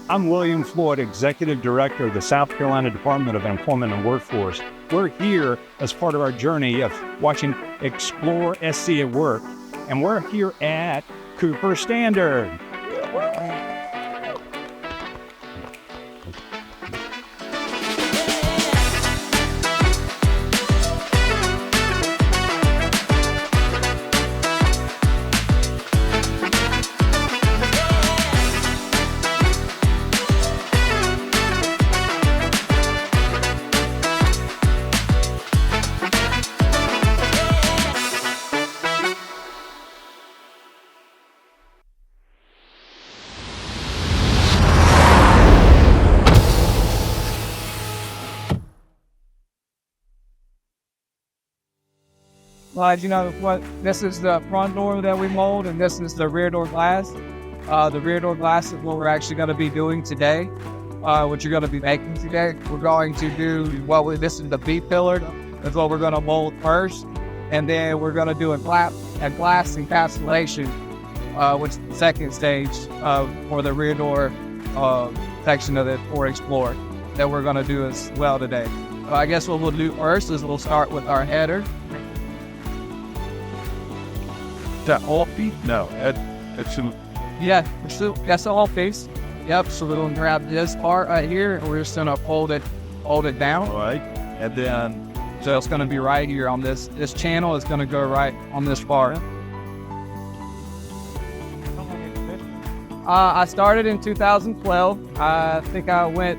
I'm William Floyd, Executive Director of the South Carolina Department of Employment and Workforce. We're here as part of our journey of watching Explore SC at Work, and we're here at Cooper Standard. You know what? This is the front door that we mold, and this is the rear door glass. The rear door glass is what we're actually going to be doing today. What you're going to be making today. We're going to do this is the B pillar. That's what we're going to mold first, and then we're going to do a glass encapsulation, which is the second stage for the rear door section of the Ford Explorer that we're going to do as well today. I guess what we'll do first is we'll start with our header. That all piece? No, that's That's the whole piece. Yep. So we're gonna grab this part right here, and we're just gonna fold it down. all right. And then, So it's gonna be right here on this channel. Is gonna go right on this part. I started in 2012. I went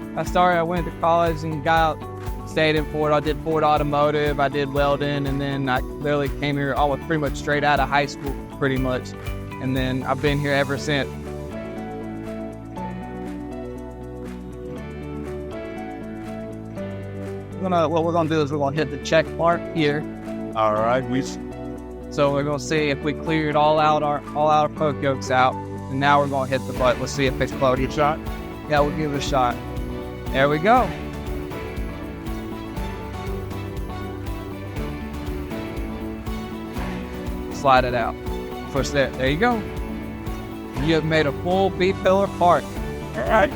to college and stayed in Ford. I did Ford Automotive, I did welding, and then I literally came here almost pretty much straight out of high school, pretty much. And then I've been here ever since. What we're gonna do is we're gonna hit the check mark here. all right, So we're gonna see if we cleared all our poke yolks out. And now we're gonna hit the butt. Let's see if it's floating. shot. Yeah, we'll give it a shot. There we go. Slide it out. Push that. There you go. You have made a full B pillar part. All right.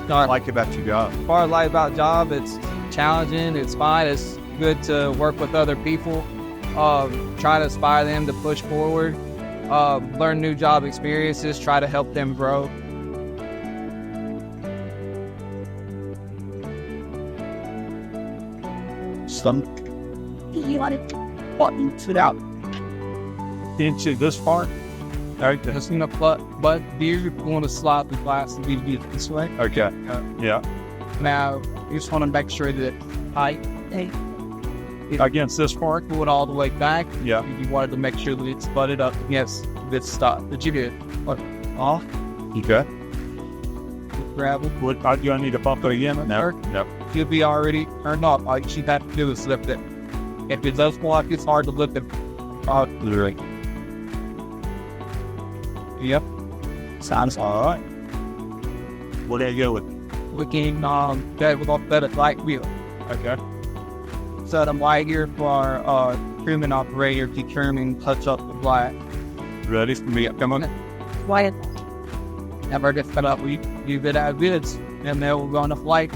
What I like about your job. Part I like about job, it's challenging, it's fine, it's good to work with other people, try to inspire them to push forward, learn new job experiences, try to help them grow. You want it buttons it out into this part. All right, just in the but you're going to slide the glass and be this way. Okay. Yeah. Now you just want to make sure that Against this part. pull it all the way back. Yeah. You wanted to make sure that it's butted up against this stuff that you did. Off, Okay. gravel. What? Do I need to bump it again? No. No. You'll be already turned off. All you have to do is lift it. If it does block, it's hard to lift it. Literally. Yep. Sounds all right. What do you go with? We can we're gonna set it light wheel. Okay. Set them light here for our crewman operator to determine touch up the black. Ready for me? Come on. Quiet. Never get fed up. We do it as goods, and then we're going to flight.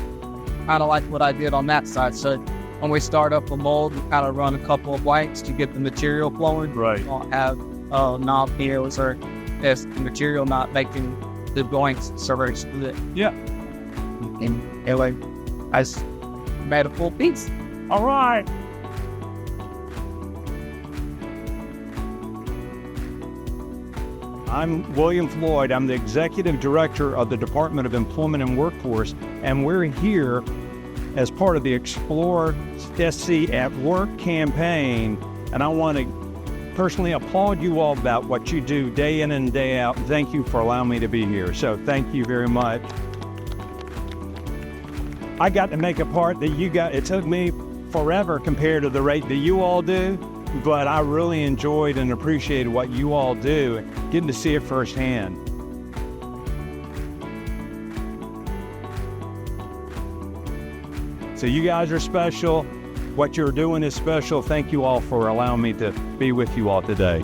Kind of like what I did on that side. So when we start up the mold, we kind of run a couple of whites to get the material flowing. Right. We don't have knob heels or this the material not making the joints so very split. Yeah. And anyway, I made a full piece. All right. I'm William Floyd. I'm the Executive Director of the Department of Employment and Workforce, and we're here as part of the Explore SC at Work campaign. And I want to personally applaud you all about what you do day in and day out. Thank you for allowing me to be here. So thank you very much. I got to make a part that it took me forever compared to the rate that you all do. But I really enjoyed and appreciated what you all do, getting to see it firsthand. So you guys are special. What you're doing is special. Thank you all for allowing me to be with you all today.